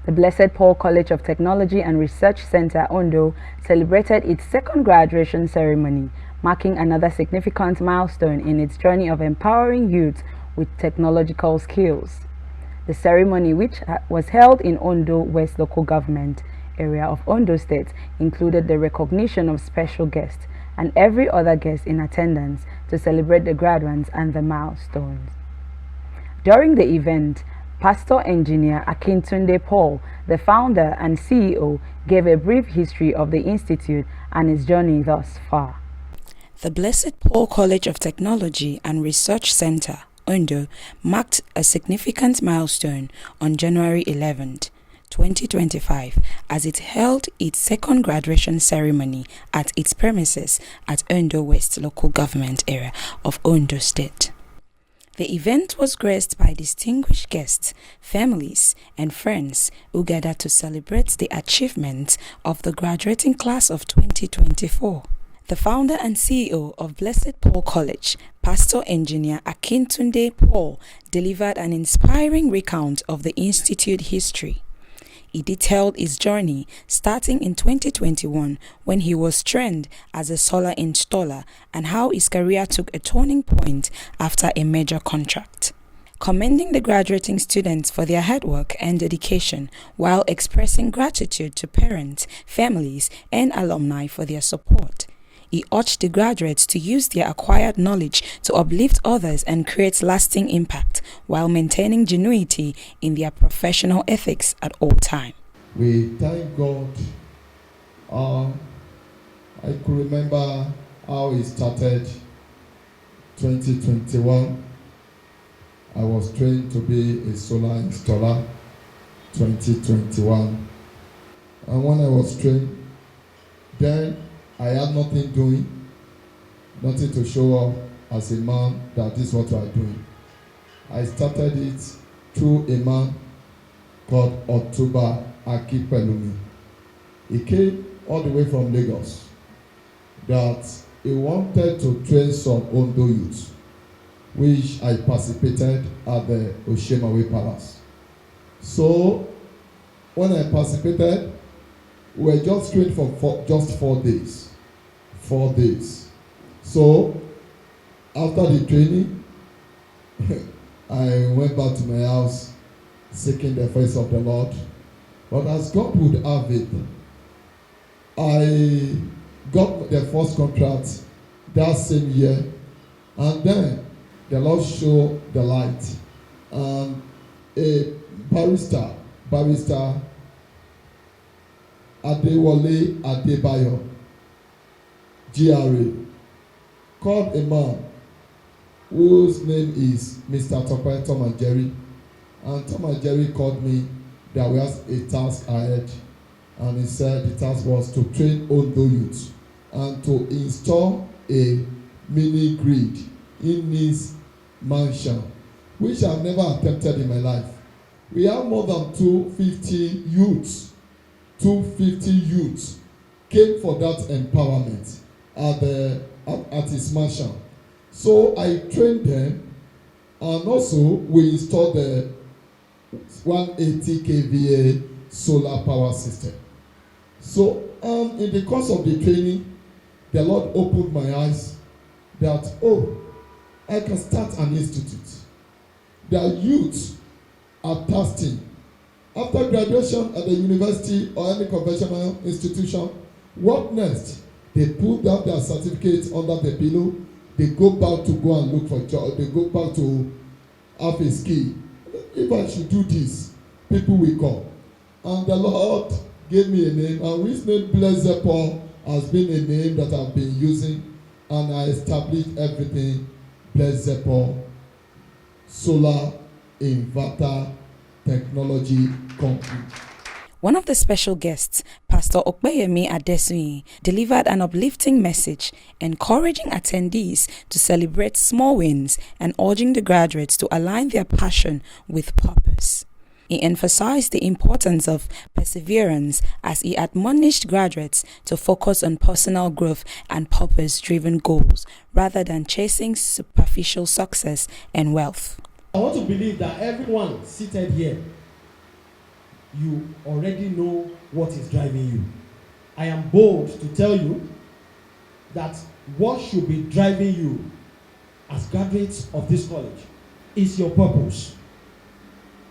The Blessed Paul College of Technology and Research Center, Ondo, celebrated its second graduation ceremony, marking another significant milestone in its journey of empowering youth with technological skills. The ceremony, which was held in Ondo West Local Government area of Ondo State, included the recognition of special guests and every other guest in attendance to celebrate the graduates and the milestones. During the event, Pastor Engineer Akintunde Paul, the founder and CEO, gave a brief history of the institute and its journey thus far. The Blessed Paul College of Technology and Research Center, Ondo, marked a significant milestone on January 11th, 2025, as it held its second graduation ceremony at its premises at Ondo West Local Government area of Ondo State. The event was graced by distinguished guests, families, and friends who gathered to celebrate the achievements of the graduating class of 2024. The founder and CEO of Blessed Paul College, Pastor Engineer Akintunde Paul, delivered an inspiring recount of the institute history. He detailed his journey starting in 2021 when he was trained as a solar installer and how his career took a turning point after a major contract. Commending the graduating students for their hard work and dedication while expressing gratitude to parents, families, and alumni for their support. He urged the graduates to use their acquired knowledge to uplift others and create lasting impact while maintaining genuinity in their professional ethics at all times. We thank God. I could remember how it started 2021. I was trained to be a solar installer 2021. And when I was trained, then I had nothing doing, nothing to show up as a man that this is what I are doing. I started it through a man called Otuba Akipelumi. He came all the way from Lagos that he wanted to train some Ondo youth, which I participated at the Oshemawe Palace. So when I participated, we were just trained for just 4 days. 4 days. So after the training, I went back to my house seeking the face of the Lord. But as God would have it, I got the first contract that same year, and then the Lord showed the light. And a barrister Adewale Adebayo, GRA, called a man whose name is Mr. Tom and Jerry. And Tom and Jerry called me that we had a task ahead. And he said the task was to train Ondo youth and to install a mini grid in his mansion, which I've never attempted in my life. We have more than 250 youths. 250 youths came for that empowerment at his mansion. So I trained them, and also we installed the 180 kVA solar power system. So in the course of the training, the Lord opened my eyes that, I can start an institute. The youths are thirsting. After graduation at the university or any conventional institution, what next? They put down their certificates under the pillow. They go back to go and look for a job. They go back to have a skill. If I should do this, people will come. And the Lord gave me a name, and which name Blessed Paul has been a name that I've been using, and I established everything Blessed Paul Solar Inverter Technology Company. One of the special guests, Pastor Okpeyemi Adesuyi, delivered an uplifting message, encouraging attendees to celebrate small wins and urging the graduates to align their passion with purpose. He emphasized the importance of perseverance as he admonished graduates to focus on personal growth and purpose-driven goals rather than chasing superficial success and wealth. I want to believe that everyone seated here you already know what is driving you. I am bold to tell you that what should be driving you as graduates of this college is your purpose,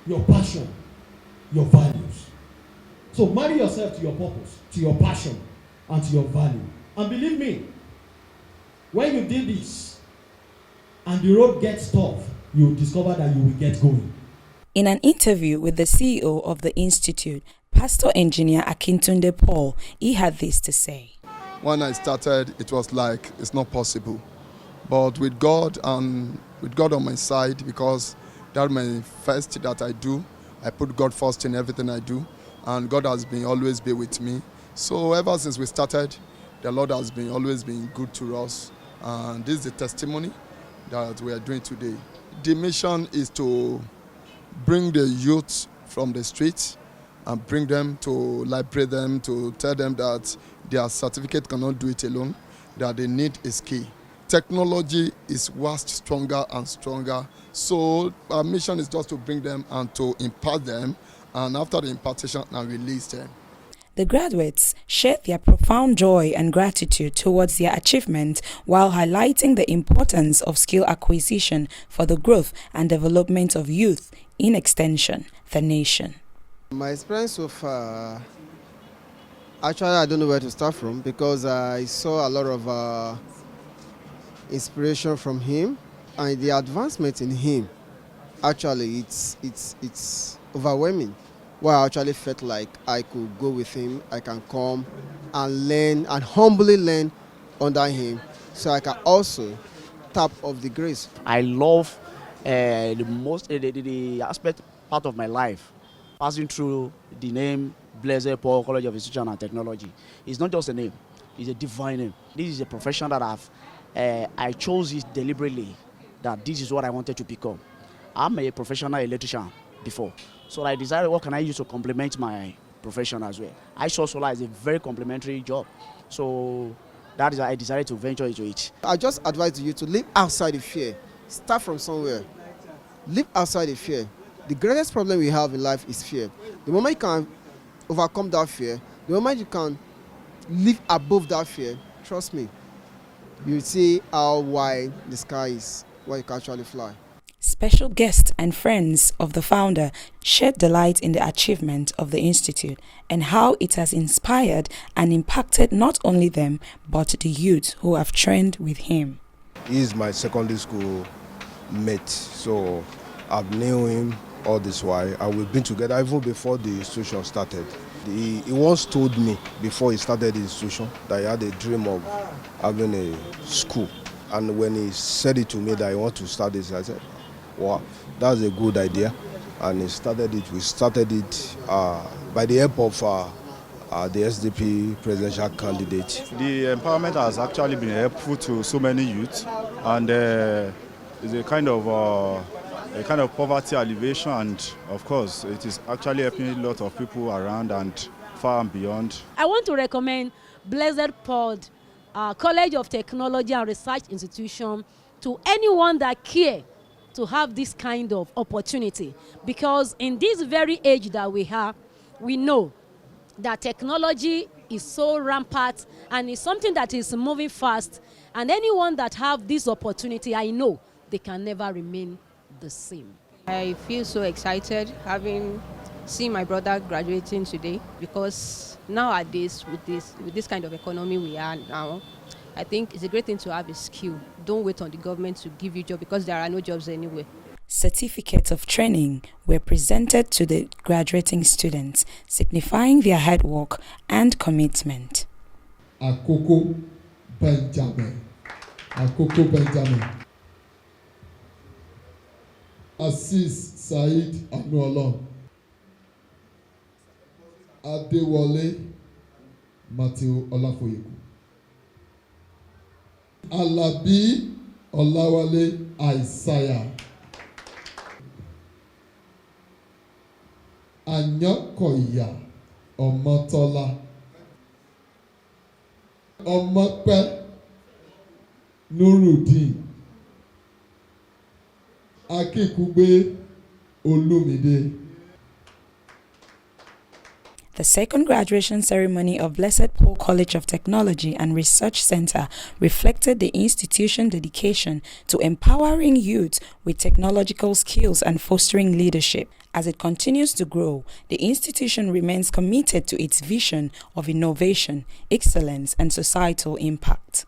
your passion, your values. So marry yourself to your purpose, to your passion, and to your value. And believe me, when you do this and the road gets tough, you will discover that you will get going. In an interview with the CEO of the institute, Pastor Engineer Akintunde Paul, he had this to say. When I started, it was like it's not possible. But with God on my side, because that's my first that I do, I put God first in everything I do, and God has been always be with me. So ever since we started, the Lord has been always been good to us, and this is the testimony that we are doing today. The mission is to bring the youth from the streets and bring them to liberate them, to tell them that their certificate cannot do it alone, that they need a skill. Technology is vast, stronger and stronger. So our mission is just to bring them and to impart them, and after the impartation, and release them. The graduates shared their profound joy and gratitude towards their achievement while highlighting the importance of skill acquisition for the growth and development of youth, in extension, the nation. My experience so far, actually I don't know where to start from, because I saw a lot of inspiration from him, and the advancement in him, actually it's overwhelming. Where I actually felt like I could go with him, I can come and learn and humbly learn under him, so I can also tap of the grace. I love the aspect part of my life, passing through the name Blessed Paul College of Institution and Technology. It's not just a name, it's a divine name. This is a profession that I chose it deliberately, that this is what I wanted to become. I'm a professional electrician before, so I decided what can I use to complement my profession as well. I saw solar as a very complementary job, so that is why I decided to venture into it. I just advise you to live outside the fear. Start from somewhere. Live outside the fear. The greatest problem we have in life is fear. The moment you can overcome that fear, the moment you can live above that fear, trust me, you'll see how wide the sky is, where you can actually fly. Special guests and friends of the founder shared delight in the achievement of the institute and how it has inspired and impacted not only them but the youth who have trained with him. He is my secondary school mate, so I've known him all this while, and we've been together even before the institution started. He once told me before he started the institution that he had a dream of having a school, and when he said it to me that he wanted to start this, I said, wow, that's a good idea. And we started it by the help of the SDP presidential candidate. The empowerment has actually been helpful to so many youth, and it's a kind of poverty alleviation, and of course it is actually helping a lot of people around and far and beyond. I want to recommend Blessed Paul College of Technology and Research Institution to anyone that cares to have this kind of opportunity, because in this very age that we have, we know that technology is so rampant and it's something that is moving fast, and anyone that have this opportunity, I know they can never remain the same. I feel so excited having seen my brother graduating today, because nowadays with this kind of economy we are now, I think it's a great thing to have a skill. Don't wait on the government to give you a job, because there are no jobs anywhere. Certificates of training were presented to the graduating students, signifying their hard work and commitment. Akoko Benjamin. Assis Said Anuola. Adewale Matthew Olafoyeku. Alabi Olawale Isaiah. Anyakoya Omotola. Omope Nurudin. Akikugbe Olumide. The second graduation ceremony of Blessed Paul College of Technology and Research Center reflected the institution's dedication to empowering youth with technological skills and fostering leadership. As it continues to grow, the institution remains committed to its vision of innovation, excellence, and societal impact.